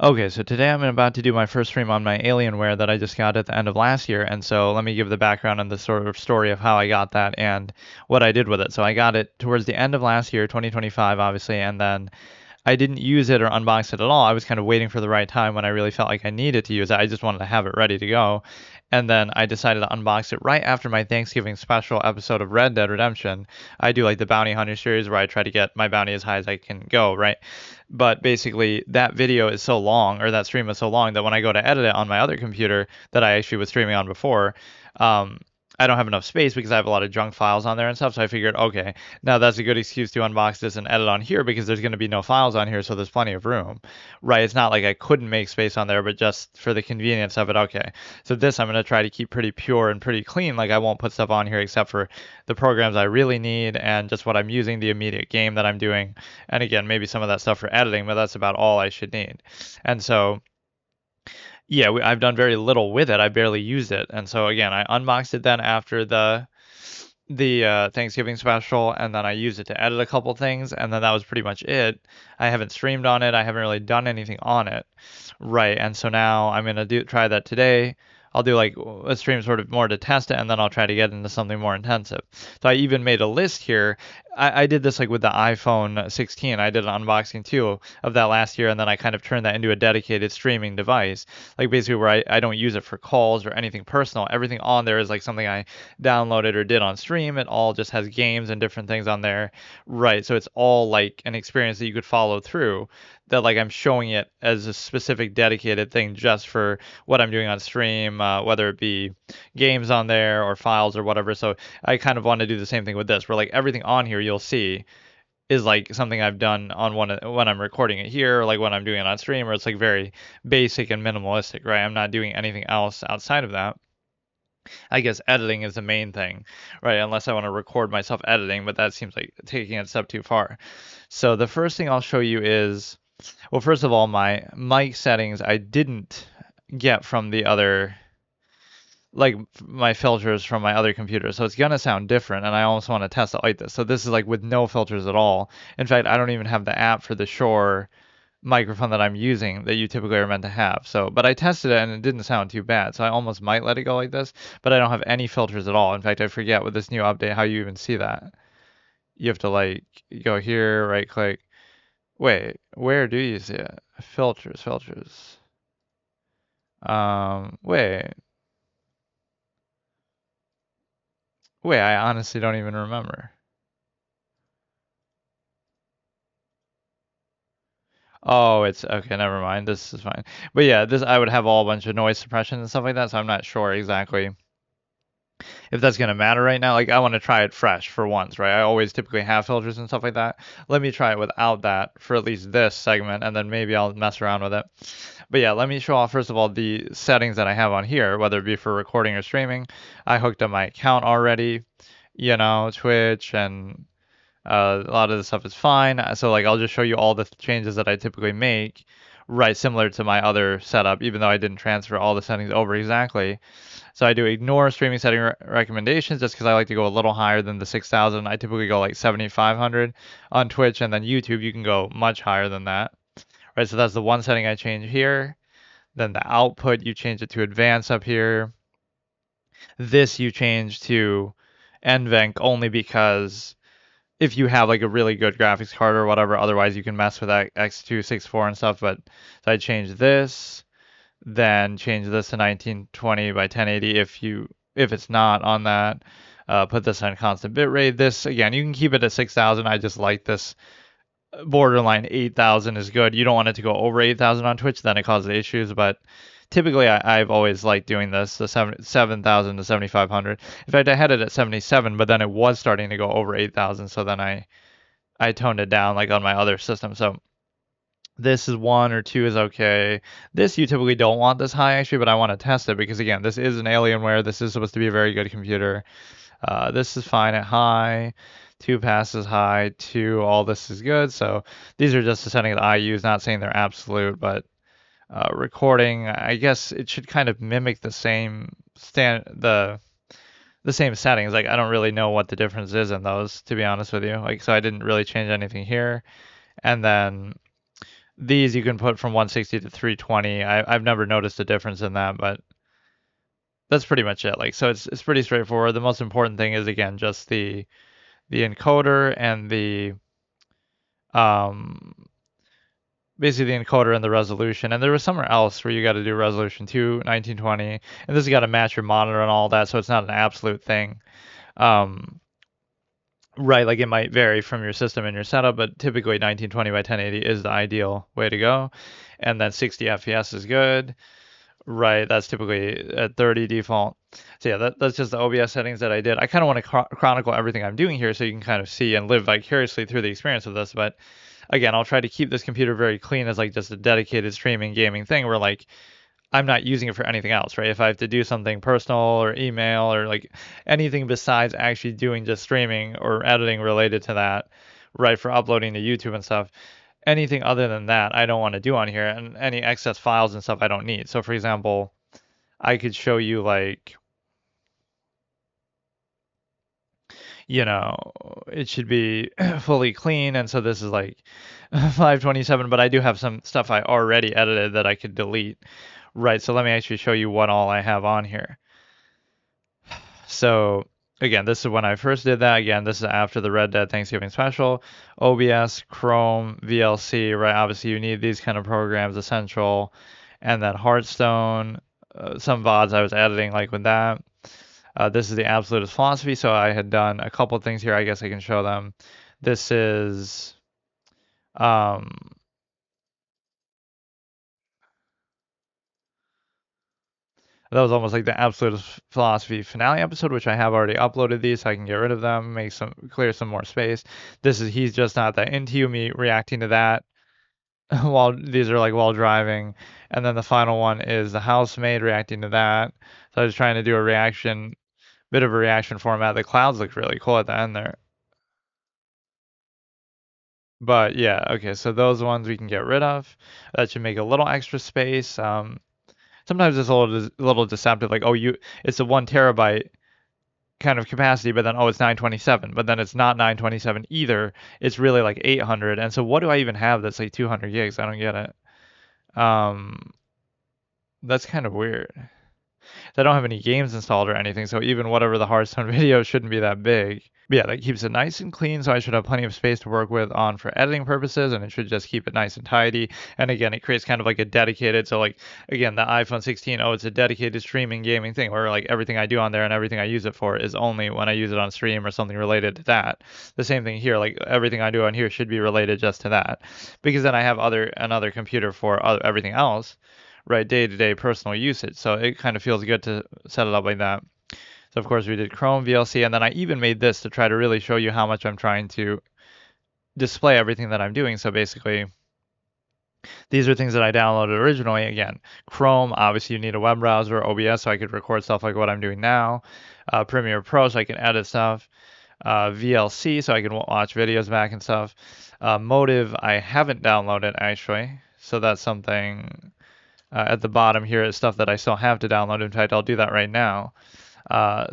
Okay, so today I'm about to do my first stream on my Alienware that I just got at the end of last year, and so let me give the background and the sort of story of how I got that and what I did with it. So I got it towards the end of last year, 2025, obviously, and then I didn't use it or unbox it at all. I was kind of waiting for the right time when I really felt like I needed to use it. I just wanted to have it ready to go. And then I decided to unbox it right after my Thanksgiving special episode of Red Dead Redemption. I do like the Bounty Hunter series where I try to get my bounty as high as I can go, right? But basically, that video is so long, or that stream is so long, that when I go to edit it on my other computer that I actually was streaming on before, um, I don't have enough space because I have a lot of junk files on there and stuff. So I figured, okay, now that's a good excuse to unbox this and edit on here because there's going to be no files on here, so there's plenty of room, right? It's not like I couldn't make space on there, but just for the convenience of it, okay. So this I'm going to try to keep pretty pure and pretty clean. Like I won't put stuff on here except for the programs I really need and just what I'm using, the immediate game that I'm doing, and again, maybe some of that stuff for editing, but that's about all I should need. And so yeah, I've done very little with it. I barely used it, and so again, I unboxed it then after the Thanksgiving special, and then I used it to edit a couple things, and then that was pretty much it. I haven't streamed on it. I haven't really done anything on it, right? And so now I'm gonna do try that today. I'll do like a stream sort of more to test it, and then I'll try to get into something more intensive. So I even made a list here. I did this like with the iPhone 16. I did an unboxing too of that last year, and then I kind of turned that into a dedicated streaming device. Like basically where I don't use it for calls or anything personal. Everything on there is like something I downloaded or did on stream. It all just has games and different things on there. Right. So it's all like an experience that you could follow through that like I'm showing it as a specific dedicated thing just for what I'm doing on stream, whether it be games on there or files or whatever. So I kind of want to do the same thing with this, where like everything on here you'll see is like something I've done on one when I'm recording it here, or like when I'm doing it on stream, or it's like very basic and minimalistic, right? I'm not doing anything else outside of that. I guess editing is the main thing, right? Unless I want to record myself editing, but that seems like taking it a step too far. So the first thing I'll show you is, well, first of all, my mic settings I didn't get from the other, like my filters from my other computer. So it's gonna sound different, and I almost want to test it like this. So this is like with no filters at all. In fact, I don't even have the app for the Shure microphone that I'm using that you typically are meant to have. So, but I tested it and it didn't sound too bad. So I almost might let it go like this, but I don't have any filters at all. In fact, I forget with this new update how you even see that. You have to like go here, right click. Wait, where do you see it? Filters, filters. Wait, I honestly don't even remember. Oh, it's okay, never mind. This is fine. But yeah, this I would have all a bunch of noise suppression and stuff like that, so I'm not sure exactly if that's gonna matter right now. Like I want to try it fresh for once, right? I always typically have filters and stuff like that. Let me try it without that for at least this segment, and then maybe I'll mess around with it. But yeah, let me show off first of all the settings that I have on here, whether it be for recording or streaming. I hooked up my account already, Twitch, and a lot of the stuff is fine. So like I'll just show you all the changes that I typically make, right, similar to my other setup, even though I didn't transfer all the settings over exactly. So I do ignore streaming setting recommendations just because I like to go a little higher than the 6,000. I typically go like 7,500 on Twitch, and then YouTube you can go much higher than that. Right, so that's the one setting I change here. Then the output you change it to advanced up here. This you change to NVENC only because if you have like a really good graphics card or whatever, otherwise you can mess with that X264 and stuff. But so I change this, then change this to 1920 by 1080 if it's not on that. Put this on constant bitrate. This again, you can keep it at 6,000. I just like this borderline 8,000 is good. You don't want it to go over 8,000 on Twitch, then it causes issues. But typically, I've always liked doing this, the 7,000 to 7,500. In fact, I had it at 77, but then it was starting to go over 8,000. So then I toned it down like on my other system. So this is one or two is okay. This you typically don't want this high actually, but I want to test it because again, this is an Alienware. This is supposed to be a very good computer. This is fine at high. Two passes high. Two, all this is good. So these are just the settings that I use. Not saying they're absolute, but recording, I guess it should kind of mimic the same the same settings. Like I don't really know what the difference is in those, to be honest with you. Like so I didn't really change anything here. And then These you can put from 160 to 320. I've never noticed a difference in that, but that's pretty much it. Like, so it's pretty straightforward. The most important thing is again just the encoder and the um basically the encoder and the resolution. And there was somewhere else where you got to do resolution 2, 1920, and this has got to match your monitor and all that, so it's not an absolute thing. Um, right, like it might vary from your system and your setup, but typically 1920 by 1080 is the ideal way to go. And then 60 FPS is good. Right, that's typically at 30 default. So yeah, that's just the OBS settings that I did. I kind of want to chronicle everything I'm doing here so you can kind of see and live vicariously through the experience of this. But again, I'll try to keep this computer very clean as like just a dedicated streaming gaming thing where like I'm not using it for anything else, right? If I have to do something personal or email or like anything besides actually doing just streaming or editing related to that, right, for uploading to YouTube and stuff, anything other than that, I don't want to do on here. And any excess files and stuff I don't need. So for example, I could show you like, it should be fully clean. And so this is like 527, but I do have some stuff I already edited that I could delete. Right, so let me actually show you what all I have on here. So again, this is when I first did that. Again, this is after the Red Dead Thanksgiving special. OBS, Chrome, VLC, right? Obviously, you need these kind of programs, essential. And then Hearthstone, some VODs I was editing like with that. This is the absolutist philosophy. So I had done a couple of things here. I guess I can show them. This is um, that was almost like the absolute philosophy finale episode, which I have already uploaded these, so I can get rid of them, make some clear some more space. This is he's just not that into you, me reacting to that while these are like while driving, and then the final one is the housemaid reacting to that. So I was trying to do a reaction, bit of a reaction format. The clouds look really cool at the end there. But yeah, okay, so those ones we can get rid of. That should make a little extra space. Sometimes it's a little deceptive, like it's a 1 terabyte kind of capacity, but then it's 927, but then it's not 927 either. It's really like 800. And so what do I even have that's like 200 gigs? I don't get it. Um, that's kind of weird. I don't have any games installed or anything, so even whatever the Hearthstone video shouldn't be that big. But yeah, that keeps it nice and clean, so I should have plenty of space to work with on for editing purposes, and it should just keep it nice and tidy. And again, it creates kind of like a dedicated, so like again, the iPhone 16, it's a dedicated streaming gaming thing where like everything I do on there and everything I use it for is only when I use it on stream or something related to that. The same thing here, like everything I do on here should be related just to that, because then I have another computer for everything else, right, day-to-day personal usage. So it kind of feels good to set it up like that. So of course we did Chrome, VLC, and then I even made this to try to really show you how much I'm trying to display everything that I'm doing. So basically, these are things that I downloaded originally. Again, Chrome, obviously you need a web browser, OBS, so I could record stuff like what I'm doing now. Premiere Pro, so I can edit stuff. VLC, so I can watch videos back and stuff. Motive, I haven't downloaded actually, so that's something at the bottom here is stuff that I still have to download. In fact, I'll do that right now.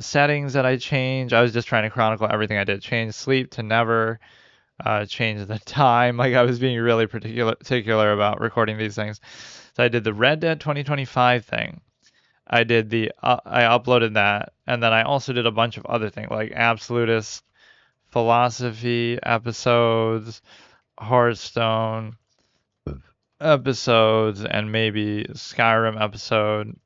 Settings that I change, I was just trying to chronicle everything I did. Change sleep to never. Change the time. Like I was being really particular about recording these things. So I did the Red Dead 2025 thing. I uploaded that, and then I also did a bunch of other things like absolutist philosophy episodes, Hearthstone episodes, and maybe Skyrim episode.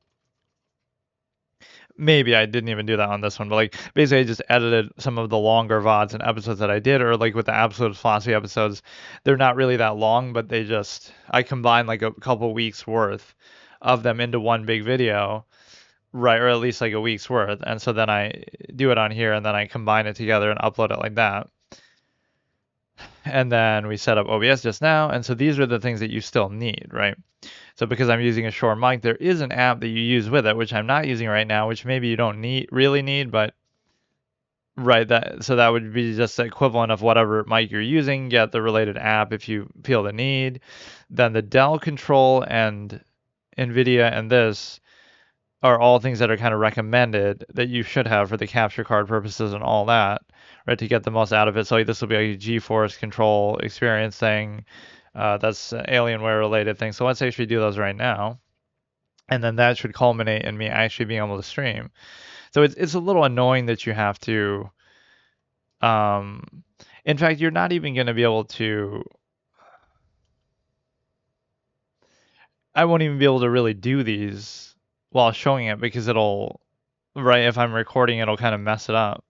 Maybe I didn't even do that on this one, but like basically I just edited some of the longer VODs and episodes that I did, or like with the absolute philosophy episodes, they're not really that long, but I combined like a couple weeks worth of them into one big video, right, or at least like a week's worth, and so then I do it on here and then I combine it together and upload it like that. And then we set up OBS just now, and so these are the things that you still need, right? So because I'm using a Shure mic, there is an app that you use with it, which I'm not using right now, which maybe you don't really need, but right, that would be just the equivalent of whatever mic you're using, get the related app if you feel the need. Then the Dell control and NVIDIA and this are all things that are kind of recommended that you should have for the capture card purposes and all that, right, to get the most out of it. So like, this will be a GeForce control experience thing. That's an Alienware related thing. So let's actually do those right now. And then that should culminate in me actually being able to stream. So it's a little annoying that you have to, um, in fact, you're not even going to be able to, I won't even be able to really do these while showing it because it'll, right, if I'm recording, it'll kind of mess it up.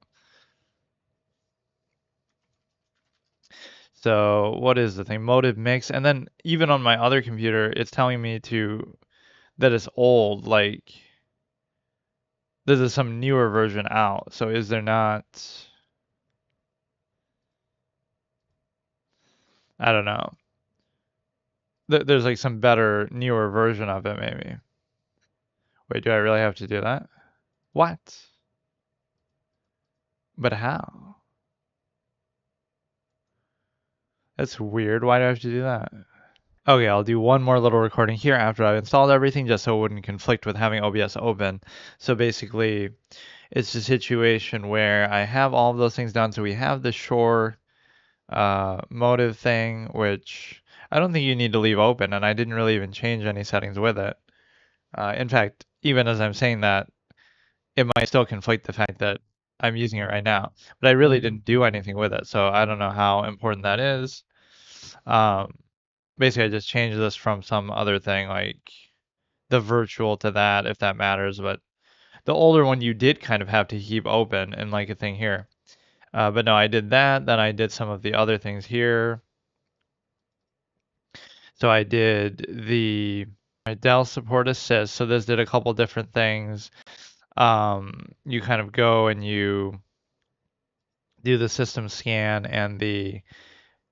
So what is the thing? Motive mix. And then even on my other computer, it's telling me to, that it's old. Like, there's some newer version out. So is there not, I don't know. There's like some better, newer version of it, maybe. Wait, do I really have to do that? What? But how? That's weird. Why do I have to do that? Okay, I'll do one more little recording here after I've installed everything just so it wouldn't conflict with having OBS open. So basically, it's a situation where I have all of those things done. So we have the shore motive thing, which I don't think you need to leave open, and I didn't really even change any settings with it. In fact, even as I'm saying that, it might still conflict the fact that I'm using it right now. But I really didn't do anything with it, so I don't know how important that is. Um, Basically, I just changed this from some other thing, like the virtual to that, if that matters. But the older one you did kind of have to keep open and like a thing here. But no, I did that. Then I did some of the other things here. So I did the Dell support assist. So this did a couple different things. You kind of go and you do the system scan and the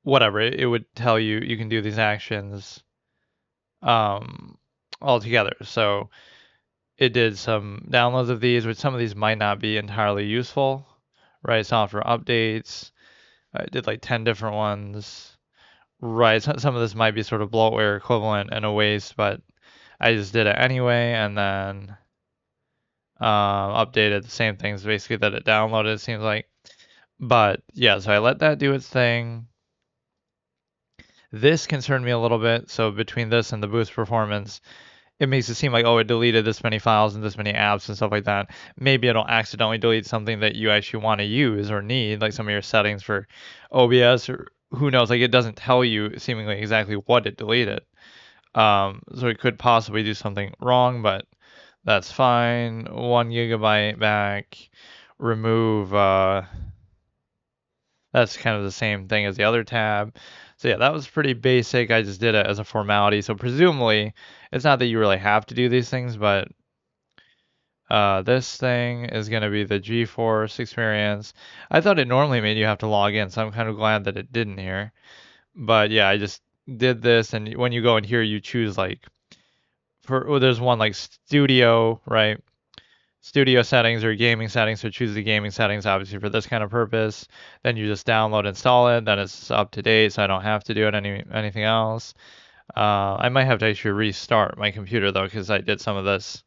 whatever. It would tell you you can do these actions um, all together. So it did some downloads of these, which some of these might not be entirely useful, right? Software updates. I did like 10 different ones, right? Some of this might be sort of bloatware equivalent and a waste, but I just did it anyway, and then updated the same things basically that it downloaded, it seems like. But yeah, so I let that do its thing. This concerned me a little bit. So between this and the boost performance, it makes it seem like, oh, it deleted this many files and this many apps and stuff like that. Maybe it'll accidentally delete something that you actually want to use or need, like some of your settings for OBS or who knows. Like it doesn't tell you seemingly exactly what it deleted. So it could possibly do something wrong, but that's fine. 1 GB back. Remove. That's kind of the same thing as the other tab. So yeah, that was pretty basic. I just did it as a formality. So presumably, it's not that you really have to do these things, but this thing is going to be the GeForce experience. I thought it normally made you have to log in, so I'm kind of glad that it didn't here. But yeah, I just did this, and when you go in here, you choose like there's one like studio, right? Studio settings or gaming settings. So choose the gaming settings, obviously for this kind of purpose. Then you just download, install it. Then it's up to date, so I don't have to do anything else. I might have to actually restart my computer though, because I did some of this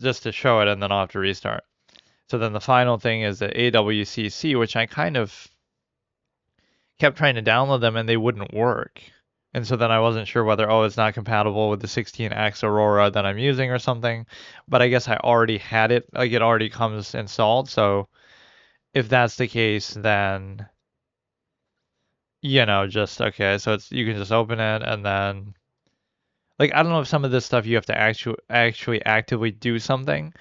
just to show it, and then I'll have to restart. So then the final thing is the AWCC, which I kind of kept trying to download them and they wouldn't work. And so then I wasn't sure whether, oh, it's not compatible with the 16X Aurora that I'm using or something. But I guess I already had it, like it already comes installed. So if that's the case, then, just okay. So you can just open it and then, like, I don't know if some of this stuff you have to actually actively do something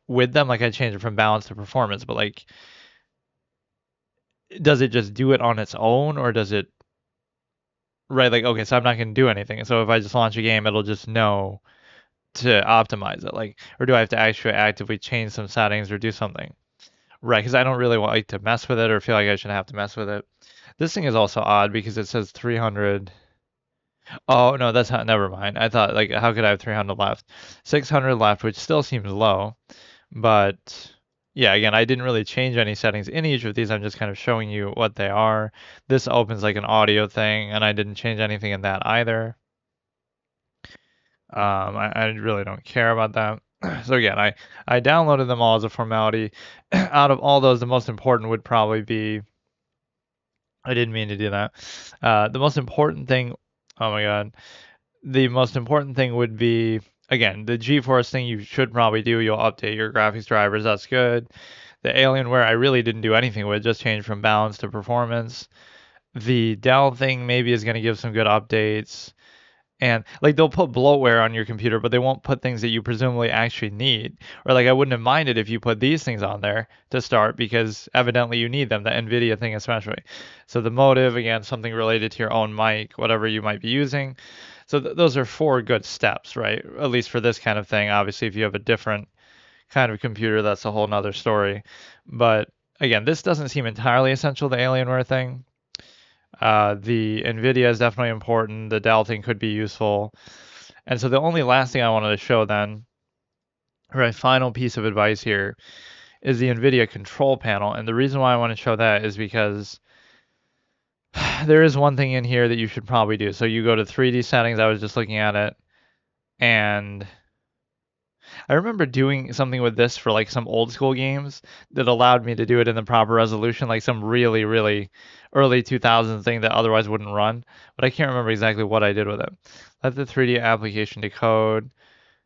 with them. Like I changed it from balance to performance, but like, does it just do it on its own or does it, right? Like, okay, so I'm not going to do anything. So if I just launch a game, it'll just know to optimize it. Like, or do I have to actually actively change some settings or do something? Right, because I don't really like to mess with it or feel like I should have to mess with it. This thing is also odd because it says 300. Oh, no, that's not, never mind. I thought, like, how could I have 300 left? 600 left, which still seems low. But yeah, again, I didn't really change any settings in each of these. I'm just kind of showing you what they are. This opens like an audio thing, and I didn't change anything in that either. I really don't care about that. So again, I downloaded them all as a formality. Out of all those, the most important would probably be I didn't mean to do that. The most important thing, oh my God, the most important thing would be, again, the GeForce thing you should probably do. You'll update your graphics drivers. That's good. The Alienware, I really didn't do anything with, just changed from balance to performance. The Dell thing maybe is going to give some good updates. And like they'll put bloatware on your computer, but they won't put things that you presumably actually need. Or like I wouldn't have minded if you put these things on there to start because evidently you need them, the Nvidia thing especially. So the motive, again, something related to your own mic, whatever you might be using. So those are four good steps, right? At least for this kind of thing. Obviously, if you have a different kind of computer, that's a whole nother story. But again, this doesn't seem entirely essential, the Alienware thing. The NVIDIA is definitely important. The Dell thing could be useful. And so the only last thing I wanted to show then, right, final piece of advice here, is the NVIDIA control panel. And the reason why I want to show that is because there is one thing in here that you should probably do. So you go to 3D settings. I was just looking at it, and I remember doing something with this for like some old school games that allowed me to do it in the proper resolution, like some really, really early 2000s thing that otherwise wouldn't run. But I can't remember exactly what I did with it. Let the 3D application decode.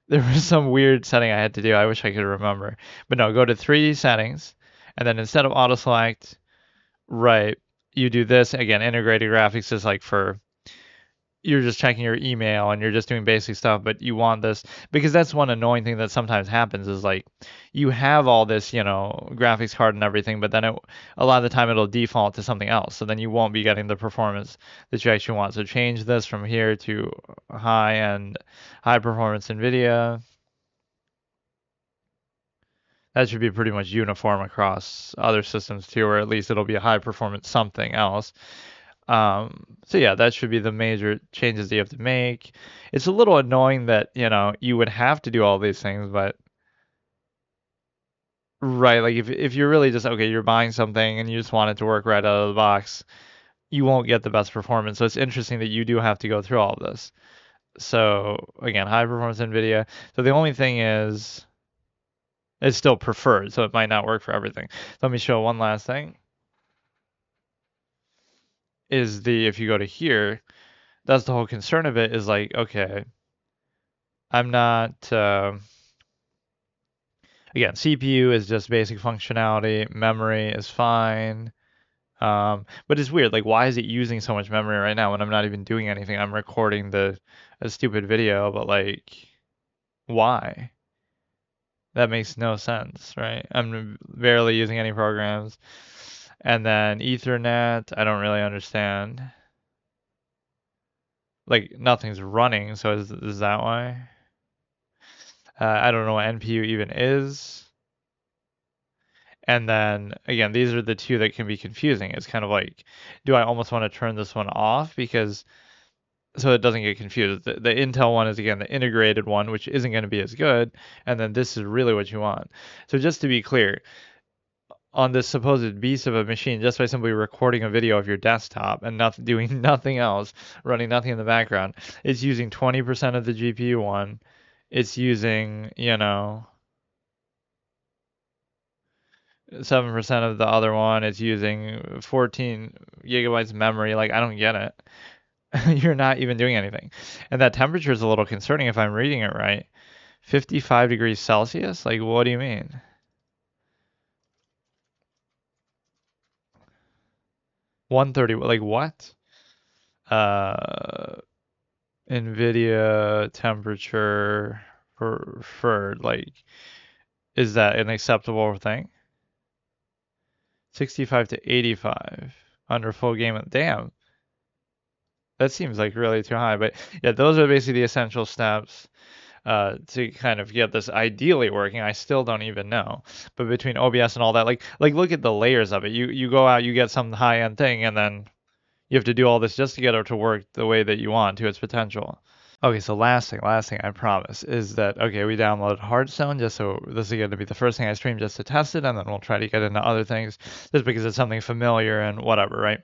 There was some weird setting I had to do. I wish I could remember. But no, go to 3D settings, and then instead of auto select, right, you do this again. Integrated graphics is like for you're just checking your email and you're just doing basic stuff, but you want this because that's one annoying thing that sometimes happens is like you have all this, graphics card and everything, but then a lot of the time it'll default to something else. So then you won't be getting the performance that you actually want. So change this from here to high and high performance NVIDIA. That should be pretty much uniform across other systems too, or at least it'll be a high performance something else. So yeah, that should be the major changes that you have to make. It's a little annoying that, you would have to do all these things, but right, like if you're really just okay, you're buying something and you just want it to work right out of the box, you won't get the best performance. So it's interesting that you do have to go through all of this. So again, high performance NVIDIA. So the only thing is it's still preferred, so it might not work for everything. Let me show one last thing. Is the if you go to here, that's the whole concern of it is like, okay, I'm not again, CPU is just basic functionality, memory is fine. But it's weird, like why is it using so much memory right now when I'm not even doing anything? I'm recording the a stupid video, but like why? That makes no sense, right? I'm barely using any programs. And then Ethernet, I don't really understand. Like nothing's running, so is that why? I don't know what NPU even is. And then again, these are the two that can be confusing. It's kind of like, do I almost want to turn this one off because so it doesn't get confused. The Intel one is again the integrated one, which isn't going to be as good, and then this is really what you want. So just to be clear, on this supposed beast of a machine, just by simply recording a video of your desktop and not doing nothing else, running nothing in the background, it's using 20% of the GPU one. It's using, 7% of the other one. It's using 14 gigabytes memory. Like, I don't get it. You're not even doing anything. And that temperature is a little concerning if I'm reading it right. 55 degrees Celsius? Like, what do you mean? 130, like what? Uh, NVIDIA temperature for like, is that an acceptable thing? 65 to 85 under full game. Damn, that seems like really too high. But yeah, those are basically the essential steps to kind of get this ideally working. I still don't even know. But between OBS and all that, like look at the layers of it. You go out, you get some high end thing, and then you have to do all this just to get it to work the way that you want to its potential. Okay, so last thing I promise is that okay, we downloaded Hearthstone just so this is going to be the first thing I stream just to test it, and then we'll try to get into other things just because it's something familiar and whatever, right?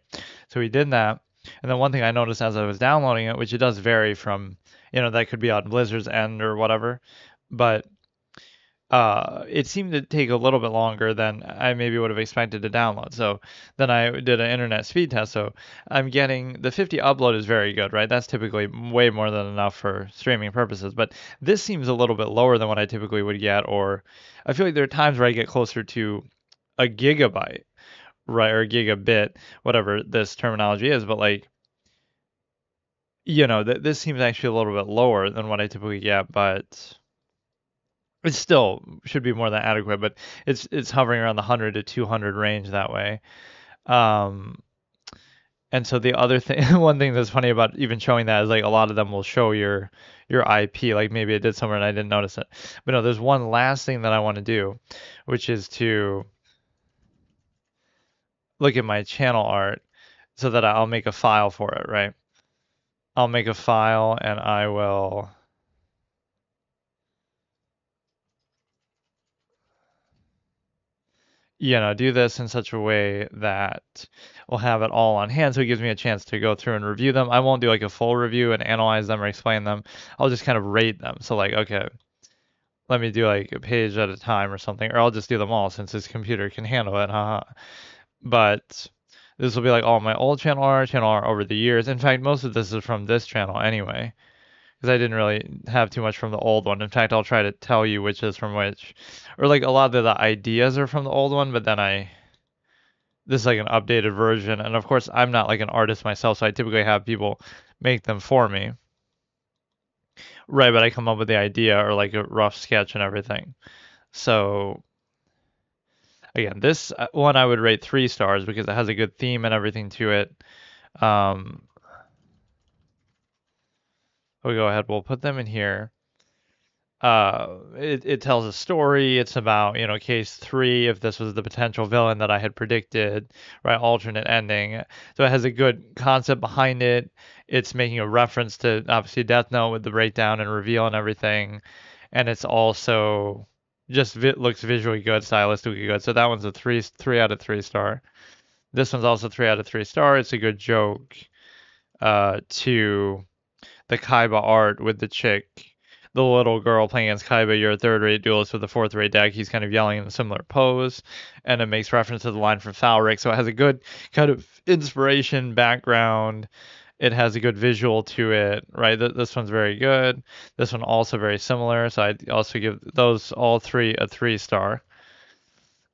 So we did that, and then one thing I noticed as I was downloading it, which it does vary from, that could be on Blizzard's end or whatever, but it seemed to take a little bit longer than I maybe would have expected to download. So then I did an internet speed test. So I'm getting the 50 upload is very good, right? That's typically way more than enough for streaming purposes. But this seems a little bit lower than what I typically would get, or I feel like there are times where I get closer to a gigabyte, right, or gigabit, whatever this terminology is. But like, this seems actually a little bit lower than what I typically get, but it still should be more than adequate, but it's hovering around the 100 to 200 range that way. Um, and so the other thing, one thing that's funny about even showing that is like a lot of them will show your IP. Like maybe it did somewhere and I didn't notice it. But no, there's one last thing that I want to do, which is to look at my channel art so that I'll make a file for it, right? I'll make a file and I will do this in such a way that we'll have it all on hand so it gives me a chance to go through and review them. I won't do like a full review and analyze them or explain them. I'll just kind of rate them. So like, okay, let me do like a page at a time or something, or I'll just do them all since this computer can handle it. Haha. But this will be like all my old channel art over the years. In fact, most of this is from this channel anyway, because I didn't really have too much from the old one. In fact, I'll try to tell you which is from which. Or like a lot of the ideas are from the old one, but then this is like an updated version. And of course, I'm not like an artist myself, so I typically have people make them for me. Right, but I come up with the idea or like a rough sketch and everything. So again, this one I would rate 3 stars because it has a good theme and everything to it. Um, we'll go ahead, we'll put them in here. It tells a story. It's about, case three, if this was the potential villain that I had predicted, right? Alternate ending. So it has a good concept behind it. It's making a reference to obviously Death Note with the breakdown and reveal and everything. And it's also just looks visually good, stylistically good. So that one's a three out of 3 star. This one's also 3 out of 3 star. It's a good joke to the Kaiba art with the chick, the little girl playing against Kaiba. You're a third-rate duelist with a fourth-rate deck. He's kind of yelling in a similar pose, and it makes reference to the line from Falric. So it has a good kind of inspiration background. It has a good visual to it, right? This one's very good. This one also very similar. So I'd also give those all three a 3 star.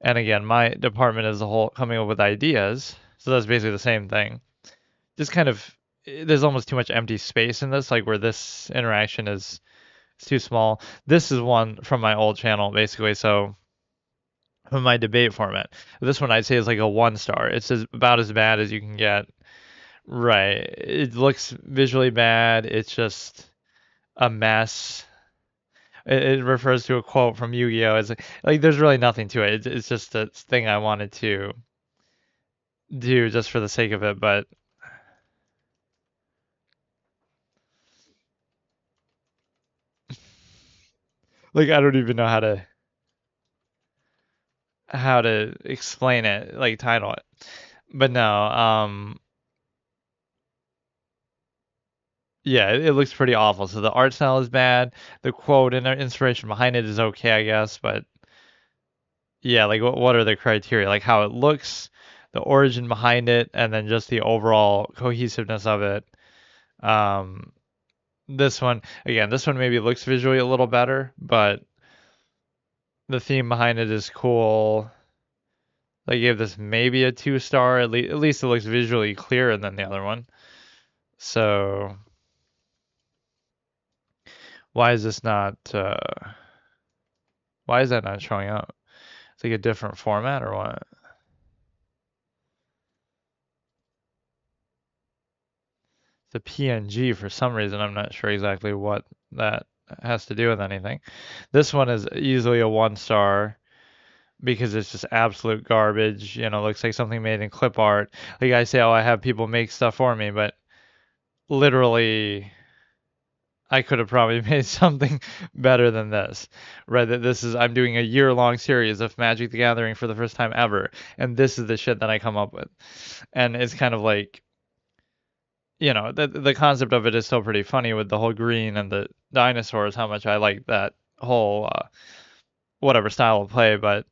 And again, my department as a whole coming up with ideas. So that's basically the same thing. Just kind of there's almost too much empty space in this, like where this interaction is it's too small. This is one from my old channel, basically. So from my debate format, this one I'd say is like a 1 star. It's about as bad as you can get. Right. It looks visually bad. It's just a mess. It refers to a quote from Yu-Gi-Oh! It's like there's really nothing to it. It's just a thing I wanted to do just for the sake of it. But like I don't even know how to explain it, like title it. But no, yeah, it looks pretty awful. So the art style is bad. The quote and the inspiration behind it is okay, I guess. But yeah, like what are the criteria? Like how it looks, the origin behind it, and then just the overall cohesiveness of it. Um, this one, again, this one maybe looks visually a little better, but the theme behind it is cool. I gave this maybe a 2 star. At least it looks visually clearer than the other one. So why is this not? Why is that not showing up? It's like a different format or what? The PNG for some reason. I'm not sure exactly what that has to do with anything. This one is easily a 1 star because it's just absolute garbage. Looks like something made in clip art. Like I say, oh, I have people make stuff for me, but literally I could have probably made something better than this. Right? That this is I'm doing a year-long series of Magic the Gathering for the first time ever, and this is the shit that I come up with. And it's kind of like, the concept of it is still pretty funny with the whole green and the dinosaurs, how much I like that whole whatever style of play, but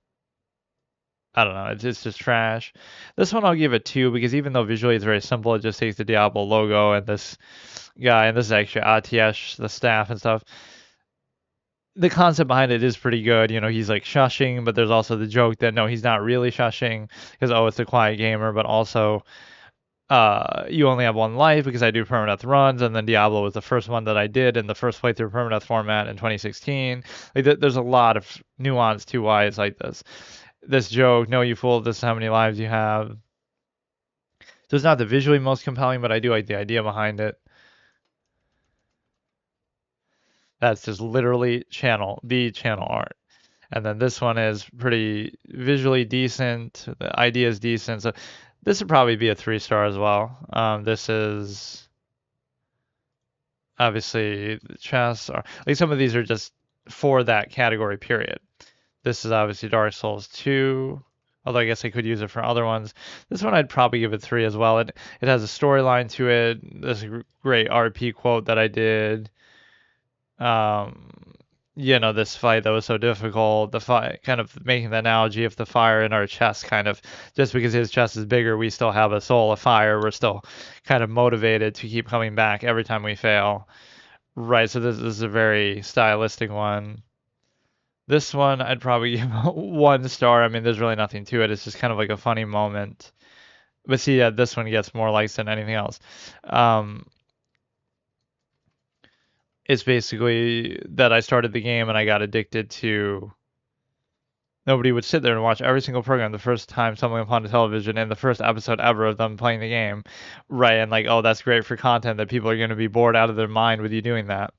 I don't know. It's just trash. This one I'll give a two because even though visually it's very simple, it just takes the Diablo logo and this guy, and this is actually ATS, the staff and stuff. The concept behind it is pretty good. You know, he's like shushing, but there's also the joke that no, he's not really shushing because oh, it's a quiet gamer, but also you only have one life because I do permadeath runs, and then Diablo was the first one that I did in the first playthrough permadeath format in 2016. Like, there's a lot of nuance to why it's like this. This joke, no, you fool, this is how many lives you have. So it's not the visually most compelling, but I do like the idea behind it. That's just literally the channel art. And then this one is pretty visually decent. The idea is decent. So this would probably be a 3 star as well. This is obviously the chests are like some of these are just for that category period. This is obviously Dark Souls 2. Although I guess I could use it for other ones. This one I'd probably give it 3 as well. It has a storyline to it. This great RP quote that I did. Um, this fight that was so difficult, the fight, kind of making the analogy of the fire in our chest, kind of just because his chest is bigger, we still have a soul of fire. We're still kind of motivated to keep coming back every time we fail. Right, so this is a very stylistic one. This one I'd probably give 1 star. I mean, there's really nothing to it. It's just kind of like a funny moment. But see, yeah, this one gets more likes than anything else. Um, it's basically that I started the game and I got addicted to. Nobody would sit there and watch every single program the first time someone upon the television and the first episode ever of them playing the game, right? And like, oh, that's great for content that people are going to be bored out of their mind with you doing that.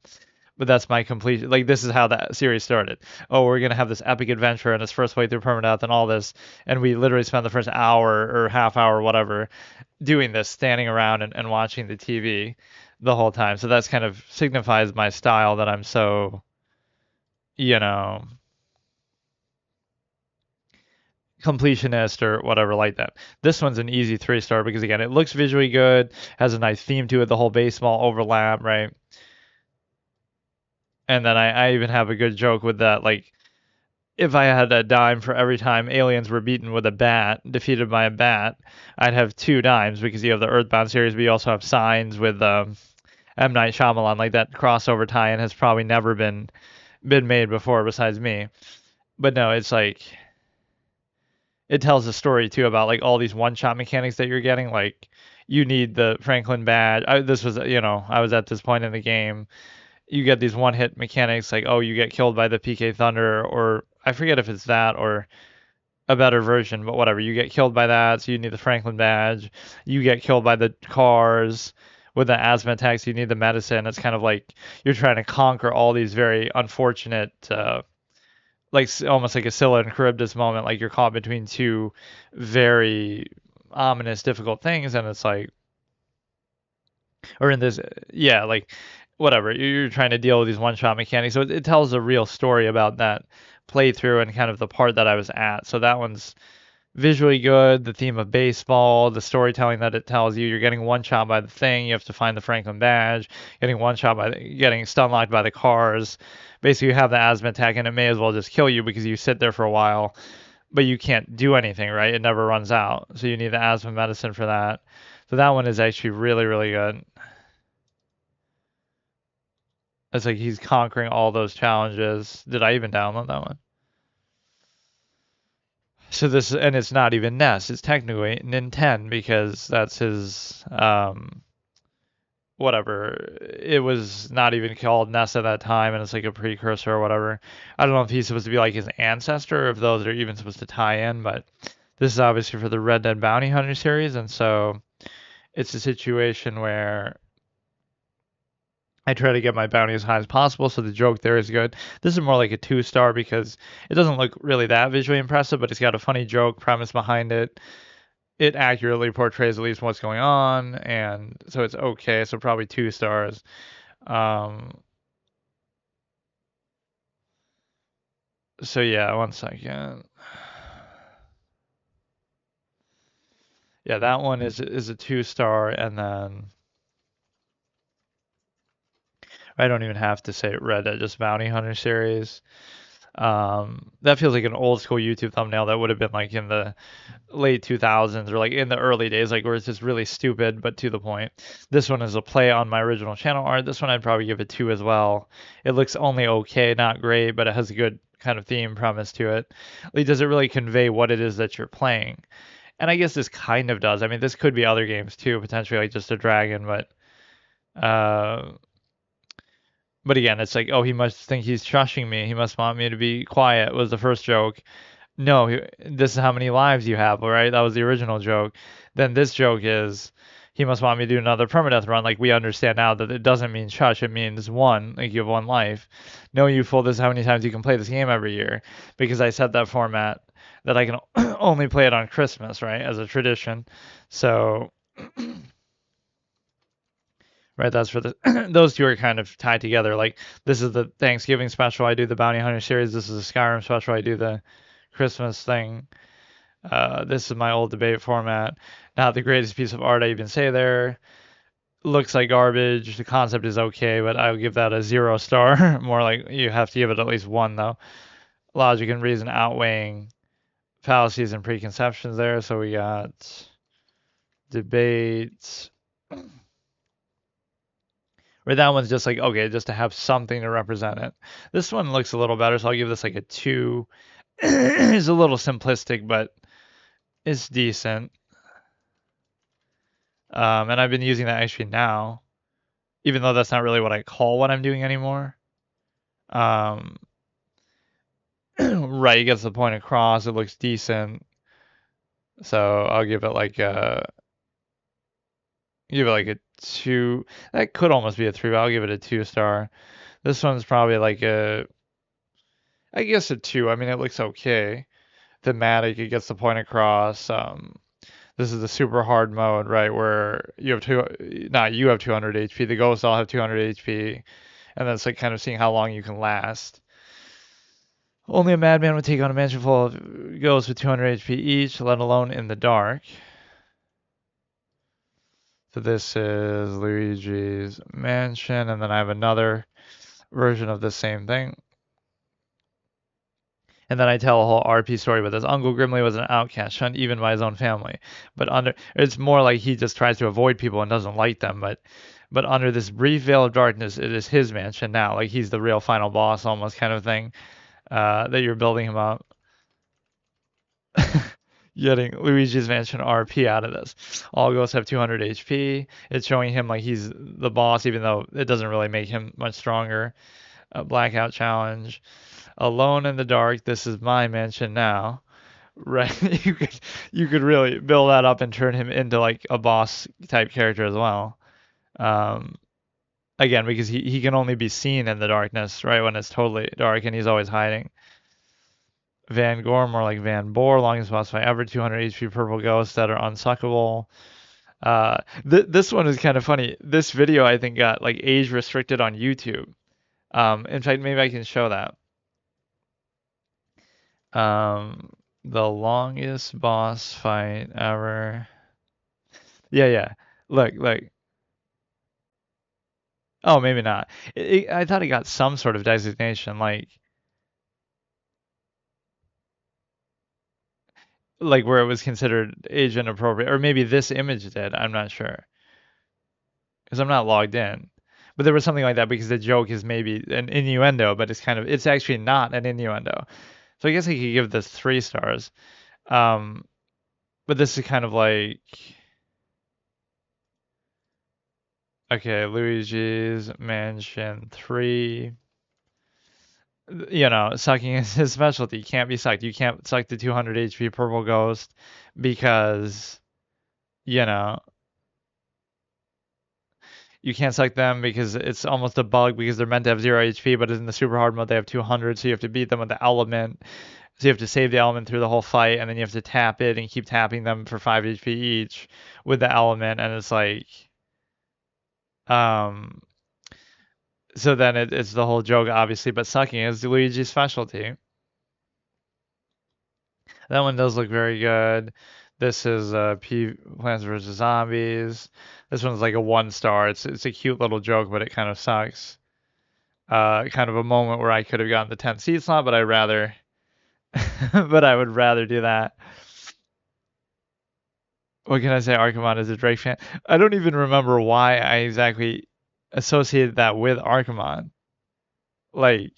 But that's my complete, like, this is how that series started. Oh, we're going to have this epic adventure and this first way through permadeath and all this. And we literally spent the first hour or half hour, whatever, doing this, standing around and watching the TV the whole time. So that's kind of signifies my style that I'm so, you know, completionist or whatever like that. This one's an easy 3 star because again, it looks visually good, has a nice theme to it, the whole baseball overlap, right? And then I even have a good joke with that, like if I had a dime for every time aliens were beaten with a bat, defeated by a bat, I'd have 2 dimes because you have the Earthbound series, but you also have Signs with M. Night Shyamalan. Like that crossover tie-in has probably never been made before besides me. But no, it's like it tells a story too about like all these one-shot mechanics that you're getting. Like you need the Franklin badge. This was, I was at this point in the game. You get these one-hit mechanics like, oh, you get killed by the PK Thunder, or I forget if it's that or a better version, but whatever. You get killed by that, so you need the Franklin badge. You get killed by the cars with the asthma attacks, you need the medicine. It's kind of like you're trying to conquer all these very unfortunate like almost like a Scylla and Charybdis moment, like you're caught between two very ominous, difficult things, and it's like, or in this, yeah, like whatever, you're trying to deal with these one-shot mechanics. So it tells a real story about that playthrough and kind of the part that I was at. So that one's visually good, the theme of baseball, the storytelling that it tells you. You're getting one shot by the thing. You have to find the Franklin badge. Getting one shot by getting stun locked by the cars. Basically, you have the asthma attack, and it may as well just kill you because you sit there for a while, but you can't do anything, right? It never runs out, so you need the asthma medicine for that. So that one is actually really, really good. It's like he's conquering all those challenges. Did I even download that one? So this, and it's not even Ness. It's technically Nintendo because that's his whatever. It was not even called Ness at that time, and it's like a precursor or whatever. I don't know if he's supposed to be like his ancestor or if those are even supposed to tie in, but this is obviously for the Red Dead Bounty Hunter series, and so it's a situation where I try to get my bounty as high as possible, so the joke there is good. This is more like a 2 star because it doesn't look really that visually impressive, but it's got a funny joke premise behind it. It accurately portrays at least what's going on, and so it's okay. So probably 2 stars. Um, so yeah, 1 second. Yeah, that one is a 2 star, and then I don't even have to say Red Dead, just Bounty Hunter series. That feels like an old school YouTube thumbnail that would have been like in the late 2000s or like in the early days, like where it's just really stupid but to the point. This one is a play on my original channel art. This one I'd probably give it 2 as well. It looks only okay, not great, but it has a good kind of theme premise to it. Like, does it really convey what it is that you're playing? And I guess this kind of does. I mean, this could be other games too, potentially like just a dragon, uh, but again, it's like, oh, he must think he's trusting me. He must want me to be quiet. Was the first joke. No, this is how many lives you have, all right? That was the original joke. Then this joke is he must want me to do another permadeath run. Like we understand now that it doesn't mean shush, it means one, like you have one life. No, you fool, this is how many times you can play this game every year. Because I set that format that I can only play it on Christmas, right? As a tradition. So right, that's for the those two are kind of tied together. Like this is the Thanksgiving special, I do the Bounty Hunter series. This is the Skyrim special, I do the Christmas thing. This is my old debate format. Not the greatest piece of art I even say there. Looks like garbage. The concept is okay, but I'll give that a 0 star. More like you have to give it at least 1 though. Logic and reason outweighing fallacies and preconceptions there. So we got debates. Where that one's just like, okay, just to have something to represent it. This one looks a little better, so I'll give this like a 2. It's a little simplistic, but it's decent. And I've been using that actually now, even though that's not really what I call what I'm doing anymore. Um, right, it gets the point across. It looks decent, so I'll give it like a 2. That could almost be a 3, but I'll give it a 2 star. This one's probably like I guess a 2. I mean, it looks okay. Thematic, it gets the point across. This is the super hard mode, right, where you have you have 200 HP. The ghosts all have 200 HP, and then it's like kind of seeing how long you can last. Only a madman would take on a mansion full of ghosts with 200 HP each, let alone in the dark. So this is Luigi's mansion, and then I have another version of the same thing. And then I tell a whole RP story with this. Uncle Grimly was an outcast, shunned even by his own family. But it's more like he just tries to avoid people and doesn't like them. But under this brief veil of darkness, it is his mansion now. Like he's the real final boss, almost kind of thing. That you're building him up. Getting Luigi's Mansion RP out of this. All ghosts have 200 HP. It's showing him like he's the boss, even though it doesn't really make him much stronger. A blackout challenge. Alone in the dark. This is my mansion now. Right? You could really build that up and turn him into like a boss type character as well. Um, Again, because he can only be seen in the darkness, right? When it's totally dark and he's always hiding. Van Gore, more like Van Boar, longest boss fight ever, 200 HP purple ghosts that are unsuckable. This one is kind of funny. This video I think got like age restricted on YouTube. In fact, maybe I can show that. The longest boss fight ever. Yeah, yeah. Look. Oh, maybe not. I thought it got some sort of designation, like where it was considered age inappropriate, or maybe this image did. I'm not sure because I'm not logged in. But there was something like that because the joke is maybe an innuendo, but it's actually not an innuendo. So I guess I could give this 3 stars. Um, but this is kind of like, okay, Luigi's Mansion 3. Sucking is his specialty. You can't be sucked. You can't suck the 200 HP purple ghost because, you know, you can't suck them because it's almost a bug because they're meant to have 0 HP, but in the super hard mode they have 200, so you have to beat them with the element. So you have to save the element through the whole fight, and then you have to tap it and keep tapping them for 5 HP each with the element, and it's like, um, so then it's the whole joke, obviously, but sucking is Luigi's specialty. That one does look very good. This is Plants vs Zombies. This one's like a 1 star. It's a cute little joke, but it kind of sucks. Kind of a moment where I could have gotten the 10th seed slot, but but I would rather do that. What can I say? Archimon is a Drake fan. I don't even remember why I exactly associated that with Archimon. Like,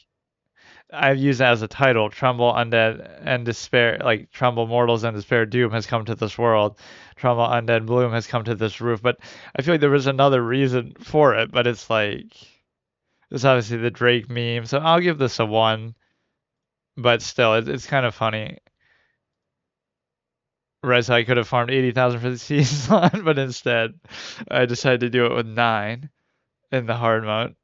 I've used that as a title. Tremble, undead, and despair. Like, tremble, mortals, and despair. Doom has come to this world. Tremble, undead, bloom has come to this roof. But I feel like there was another reason for it. But it's like, it's obviously the Drake meme. So I'll give this a 1. But still, it's kind of funny. Right, so I could have farmed 80,000 for the season, but instead I decided to do it with 9 in the hard mode.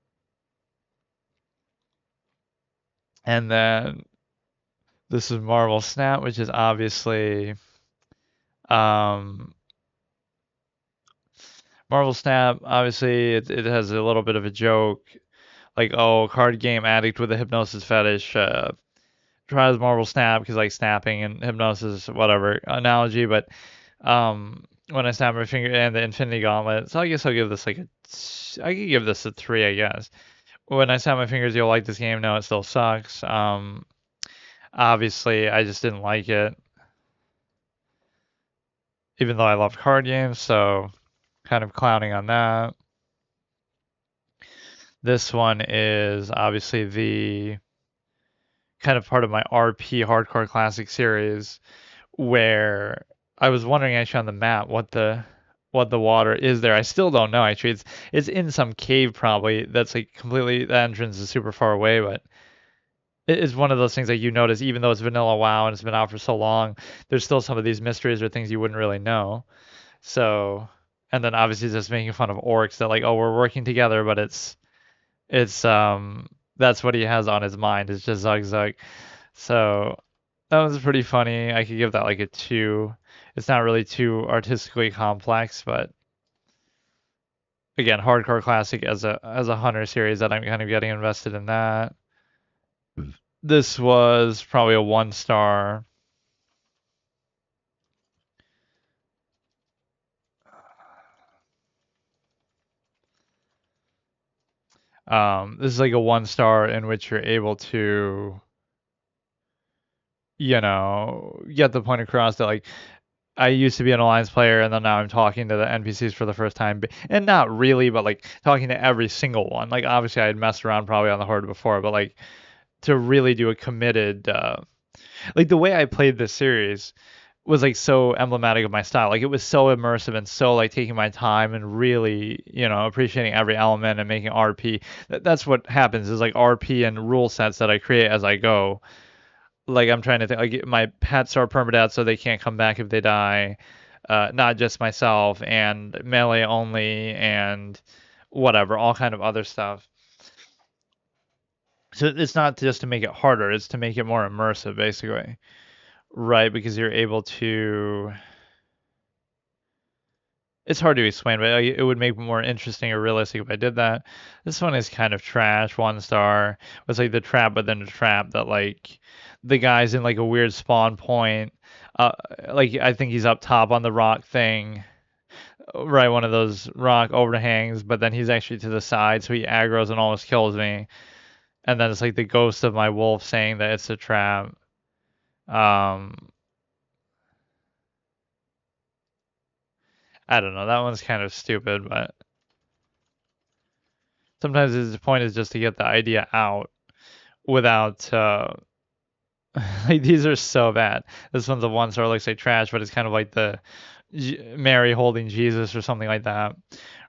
And then this is Marvel Snap, which is obviously um, Marvel Snap. Obviously, it has a little bit of a joke, like, oh, card game addict with a hypnosis fetish tries Marvel Snap because like snapping and hypnosis, whatever analogy. But when I snap my finger and the Infinity Gauntlet, so I guess I'll give this like I could give this a 3, I guess. When I snap my fingers, you'll like this game. No, it still sucks. Obviously, I just didn't like it, even though I love card games, so kind of clowning on that. This one is obviously the kind of part of my RP Hardcore Classic series where I was wondering actually on the map what the water is there. I still don't know actually. It's in some cave probably that's like completely the entrance is super far away, but it is one of those things that you notice even though it's vanilla WoW and it's been out for so long, there's still some of these mysteries or things you wouldn't really know. So, and then obviously just making fun of orcs that like, oh, we're working together, but it's that's what he has on his mind is just Zug Zug. So that was pretty funny. I could give that like a 2. It's not really too artistically complex, but again, hardcore classic as a hunter series that I'm kind of getting invested in that. This was probably a 1 star. This is like a 1 star in which you're able to, get the point across that like I used to be an alliance player and then now I'm talking to the NPCs for the first time. And not really, but like talking to every single one. Like obviously I had messed around probably on the horde before, but like to really do a committed like the way I played this series was like so emblematic of my style. Like it was so immersive and so like taking my time and really, appreciating every element and making RP. That's what happens is like RP and rule sets that I create as I go. Like I'm trying to think like my pets are permadeath so they can't come back if they die. Not just myself and melee only and whatever, all kind of other stuff. So it's not just to make it harder, it's to make it more immersive basically. Right, because you're able to it's hard to explain, but like, it would make it more interesting or realistic if I did that. This one is kind of trash, 1 star. It's like the trap within the trap that like the guy's in like a weird spawn point. Uh, like I think he's up top on the rock thing, right? One of those rock overhangs, but then he's actually to the side, so he aggroes and almost kills me. And then it's like the ghost of my wolf saying that it's a trap. Um, I don't know. That one's kind of stupid, but sometimes the point is just to get the idea out without like these are so bad. This one's a 1 star, looks like trash, but it's kind of like the Mary holding Jesus or something like that.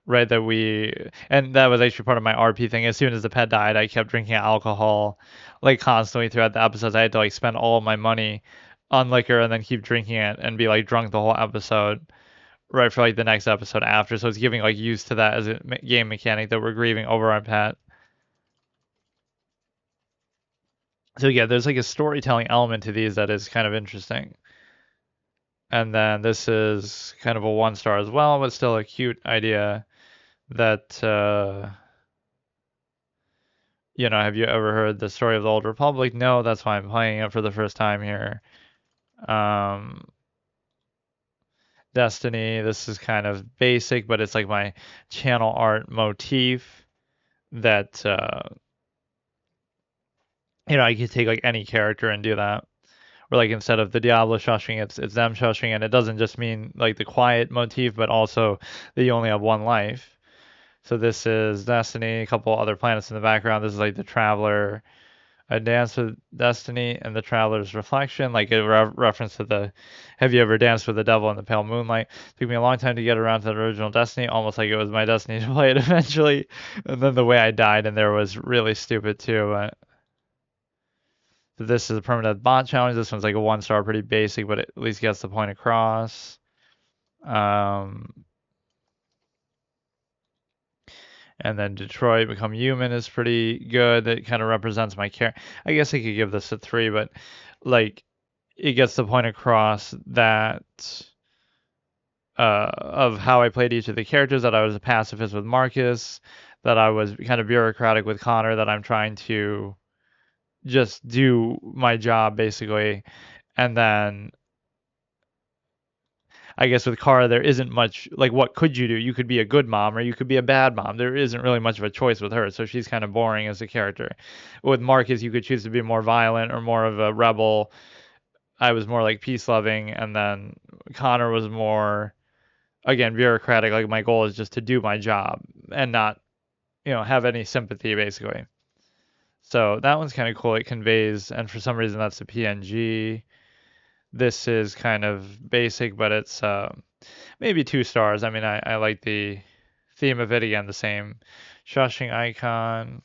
Right, that we and that was actually part of my RP thing. As soon as the pet died, I kept drinking alcohol like constantly throughout the episodes. I had to like spend all of my money on liquor and then keep drinking it and be like drunk the whole episode right for like the next episode after. So it's giving like use to that as a game mechanic that we're grieving over our pet. So yeah, there's like a storytelling element to these that is kind of interesting. And then this is kind of a 1 star as well, but still a cute idea that have you ever heard the story of the Old Republic? No, that's why I'm playing it for the first time here. Um, Destiny, this is kind of basic, but it's like my channel art motif that I could take like any character and do that. Or like instead of the Diablo shushing, it's them shushing, and it doesn't just mean like the quiet motif, but also that you only have one life. So this is Destiny, a couple other planets in the background. This is like the Traveler, a Dance with Destiny, and the Traveler's Reflection, like a reference to the Have you ever danced with the devil in the pale moonlight? Took me a long time to get around to the original Destiny, almost like it was my destiny to play it eventually. And then the way I died in there was really stupid too. But so this is a permanent bot challenge. This one's like a 1 star, pretty basic, but it at least gets the point across. Um, and then Detroit Become Human is pretty good. It kind of represents my character. I guess I could give this a 3, but like it gets the point across that of how I played each of the characters, that I was a pacifist with Marcus, that I was kind of bureaucratic with Connor, that I'm trying to just do my job basically. And then I guess with Kara, there isn't much like what could you do? You could be a good mom or you could be a bad mom. There isn't really much of a choice with her, so she's kind of boring as a character. With Marcus, you could choose to be more violent or more of a rebel. I was more like peace loving, and then Connor was more again bureaucratic. Like my goal is just to do my job and not have any sympathy basically. So that one's kind of cool. It conveys, and for some reason that's a PNG. This is kind of basic, but it's maybe 2 stars. I mean, I like the theme of it again, the same shushing icon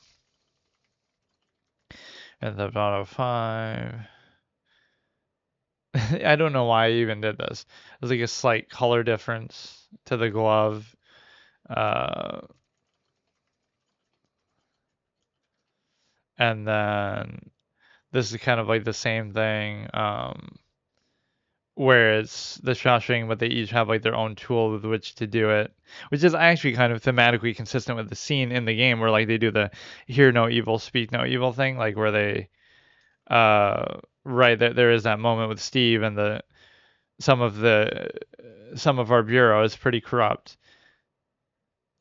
and the auto 5. I don't know why I even did this. There's like a slight color difference to the glove. Uh, and then this is kind of like the same thing. Where it's the shushing, but they each have like their own tool with which to do it, which is actually kind of thematically consistent with the scene in the game where like they do the hear no evil, speak no evil thing, like where they right there is that moment with Steve and the some of the some of our bureau is pretty corrupt.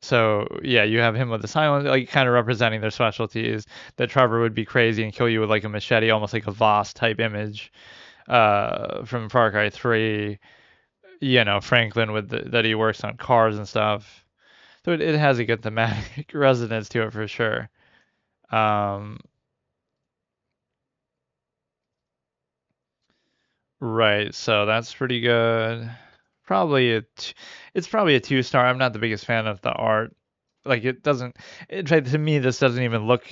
So yeah, you have him with the silence, like kind of representing their specialties. That Trevor would be crazy and kill you with like a machete, almost like a Voss type image from Far Cry 3. Franklin with that he works on cars and stuff. So it has a good thematic resonance to it for sure. Um, right, so that's pretty good. Probably it's probably a 2 star. I'm not the biggest fan of the art. Like it doesn't. In fact, to me, this doesn't even look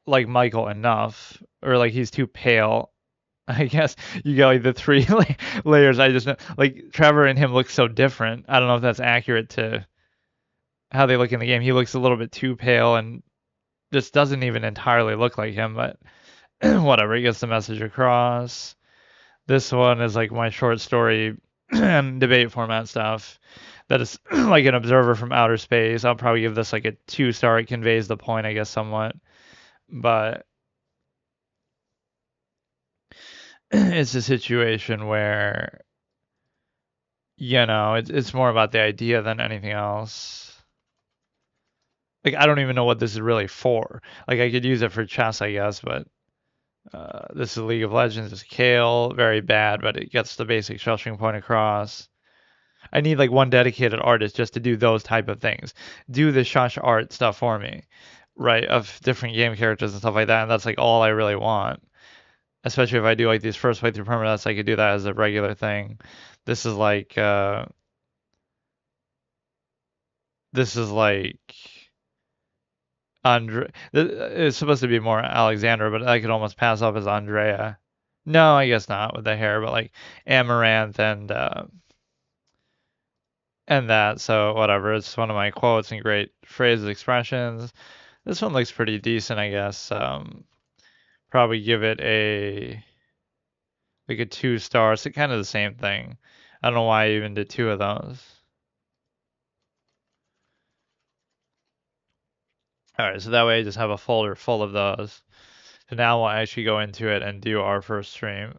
like Michael enough, or like he's too pale. I guess you got like the three layers. I just know, like Trevor and him look so different. I don't know if that's accurate to how they look in the game. He looks a little bit too pale and just doesn't even entirely look like him, but whatever, he gets the message across. This one is like my short story and debate format stuff. That is like an observer from outer space. I'll probably give this like a 2 star. It conveys the point, I guess, somewhat. But it's a situation where, it's more about the idea than anything else. Like, I don't even know what this is really for. Like, I could use it for chess, I guess, but this is League of Legends. It's Kale, very bad, but it gets the basic shushing point across. I need like one dedicated artist just to do those type of things. Do the shush art stuff for me, right? Of different game characters and stuff like that. And that's like all I really want. Especially if I do like these first playthrough permanents, I could do that as a regular thing. This is like this is like Andre. It's supposed to be more Alexandra, but I could almost pass off as Andrea. No, I guess not with the hair, but like Amaranth and that. So whatever. It's one of my quotes and great phrases, expressions. This one looks pretty decent, I guess. Probably give it a 2 stars. So kind of the same thing. I don't know why I even did two of those. All right, so that way I just have a folder full of those. So now we'll actually go into it and do our first stream.